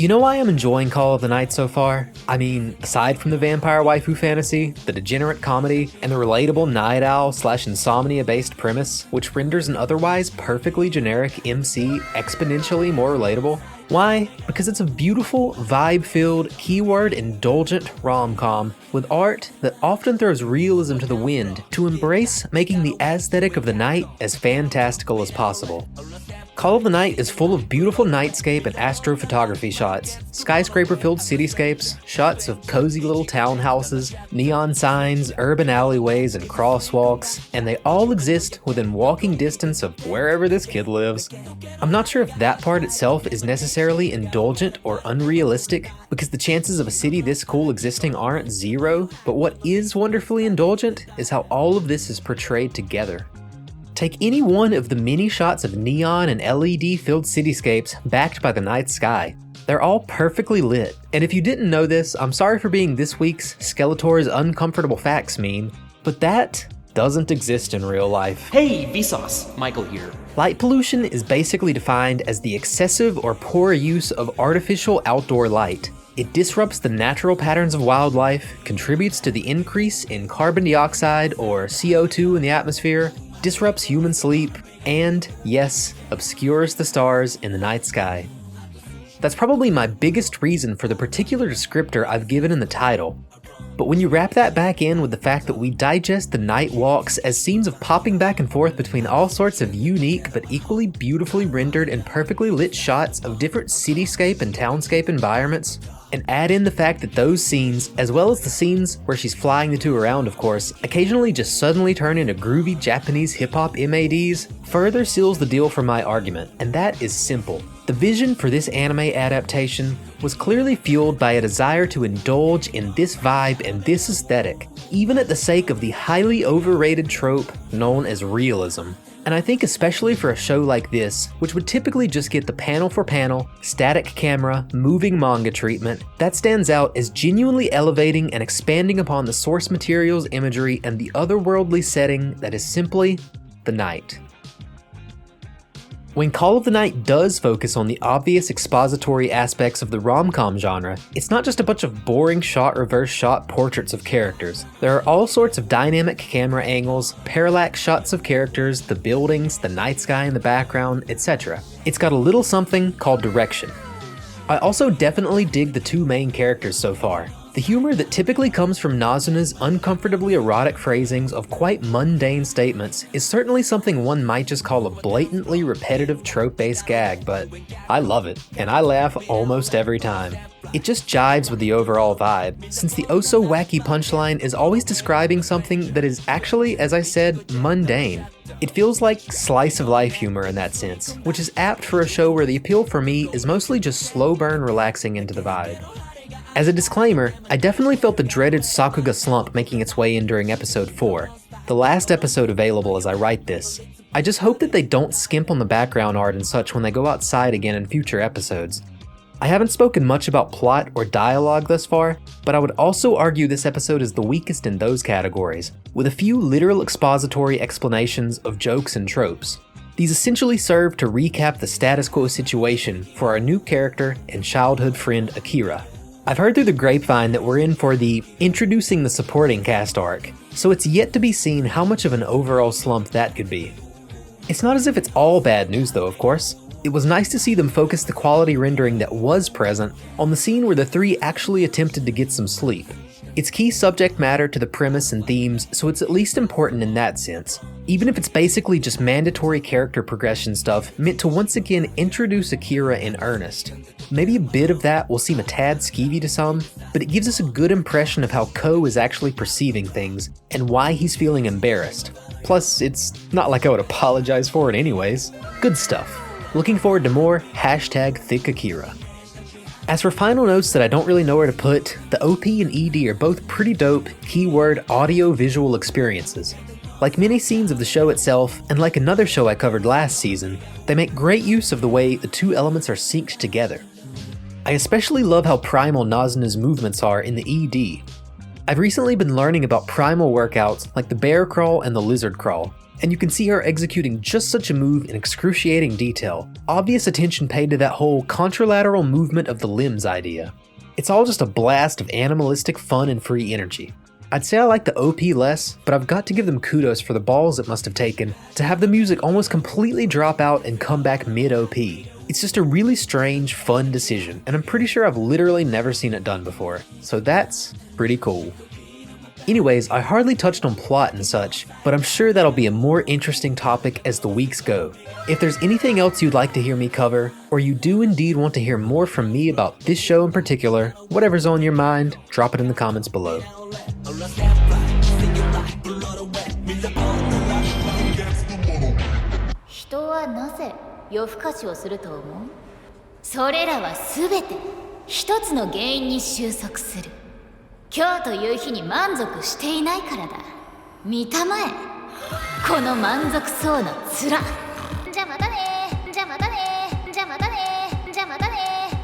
You know why I'm enjoying Call of the Night so far? I mean, aside from the vampire waifu fantasy, the degenerate comedy, and the relatable night owl / insomnia-based premise, which renders an otherwise perfectly generic MC exponentially more relatable. Why? Because it's a beautiful, vibe-filled, keyword indulgent rom-com with art that often throws realism to the wind to embrace making the aesthetic of the night as fantastical as possible. Call of the Night is full of beautiful nightscape and astrophotography shots, skyscraper-filled cityscapes, shots of cozy little townhouses, neon signs, urban alleyways, and crosswalks, and they all exist within walking distance of wherever this kid lives. I'm not sure if that part itself is necessarily indulgent or unrealistic, because the chances of a city this cool existing aren't zero, but what is wonderfully indulgent is how all of this is portrayed together. Take any one of the many shots of neon and LED-filled cityscapes backed by the night sky. They're all perfectly lit, and if you didn't know this, I'm sorry for being this week's Skeletor's Uncomfortable Facts meme, but that doesn't exist in real life. Hey, Vsauce! Michael here. Light pollution is basically defined as the excessive or poor use of artificial outdoor light. It disrupts the natural patterns of wildlife, contributes to the increase in carbon dioxide or CO2 in the atmosphere, disrupts human sleep, and, yes, obscures the stars in the night sky. That's probably my biggest reason for the particular descriptor I've given in the title. But when you wrap that back in with the fact that we digest the night walks as scenes of popping back and forth between all sorts of unique but equally beautifully rendered and perfectly lit shots of different cityscape and townscape environments, and add in the fact that those scenes, as well as the scenes where she's flying the two around of course, occasionally just suddenly turn into groovy Japanese hip-hop MADs, further seals the deal for my argument, and that is simple. The vision for this anime adaptation was clearly fueled by a desire to indulge in this vibe and this aesthetic, even at the sake of the highly overrated trope known as realism. And I think especially for a show like this, which would typically just get the panel-for-panel, static camera, moving manga treatment, that stands out as genuinely elevating and expanding upon the source material's imagery and the otherworldly setting that is simply the night. When Call of the Night does focus on the obvious expository aspects of the rom-com genre, it's not just a bunch of boring shot-reverse-shot portraits of characters. There are all sorts of dynamic camera angles, parallax shots of characters, the buildings, the night sky in the background, etc. It's got a little something called direction. I also definitely dig the two main characters so far. The humor that typically comes from Nazuna's uncomfortably erotic phrasings of quite mundane statements is certainly something one might just call a blatantly repetitive trope-based gag, but I love it, and I laugh almost every time. It just jives with the overall vibe, since the oh-so-wacky punchline is always describing something that is actually, as I said, mundane. It feels like slice-of-life humor in that sense, which is apt for a show where the appeal for me is mostly just slow burn relaxing into the vibe. As a disclaimer, I definitely felt the dreaded Sakuga slump making its way in during episode 4, the last episode available as I write this. I just hope that they don't skimp on the background art and such when they go outside again in future episodes. I haven't spoken much about plot or dialogue thus far, but I would also argue this episode is the weakest in those categories, with a few literal expository explanations of jokes and tropes. These essentially serve to recap the status quo situation for our new character and childhood friend Akira. I've heard through the grapevine that we're in for the introducing the supporting cast arc, so it's yet to be seen how much of an overall slump that could be. It's not as if it's all bad news though, of course. It was nice to see them focus the quality rendering that was present on the scene where the three actually attempted to get some sleep. It's key subject matter to the premise and themes, so it's at least important in that sense, even if it's basically just mandatory character progression stuff meant to once again introduce Akira in earnest. Maybe a bit of that will seem a tad skeevy to some, but it gives us a good impression of how Ko is actually perceiving things, and why he's feeling embarrassed. Plus, it's not like I would apologize for it anyways. Good stuff. Looking forward to more #ThickAkira. As for final notes that I don't really know where to put, the OP and ED are both pretty dope, keyword audio-visual experiences. Like many scenes of the show itself, and like another show I covered last season, they make great use of the way the two elements are synced together. I especially love how primal Nazuna's movements are in the ED. I've recently been learning about primal workouts like the bear crawl and the lizard crawl, and you can see her executing just such a move in excruciating detail. Obvious attention paid to that whole contralateral movement of the limbs idea. It's all just a blast of animalistic fun and free energy. I'd say I like the OP less, but I've got to give them kudos for the balls it must have taken to have the music almost completely drop out and come back mid-OP. It's just a really strange, fun decision, and I'm pretty sure I've literally never seen it done before, so that's pretty cool. Anyways, I hardly touched on plot and such, but I'm sure that'll be a more interesting topic as the weeks go. If there's anything else you'd like to hear me cover, or you do indeed want to hear more from me about this show in particular, whatever's on your mind, drop it in the comments below. 人はなぜ夜更かしをすると思う？それらはすべて一つの原因に収束する。今日という日に満足していないからだ。見たまえ、この満足そうな面。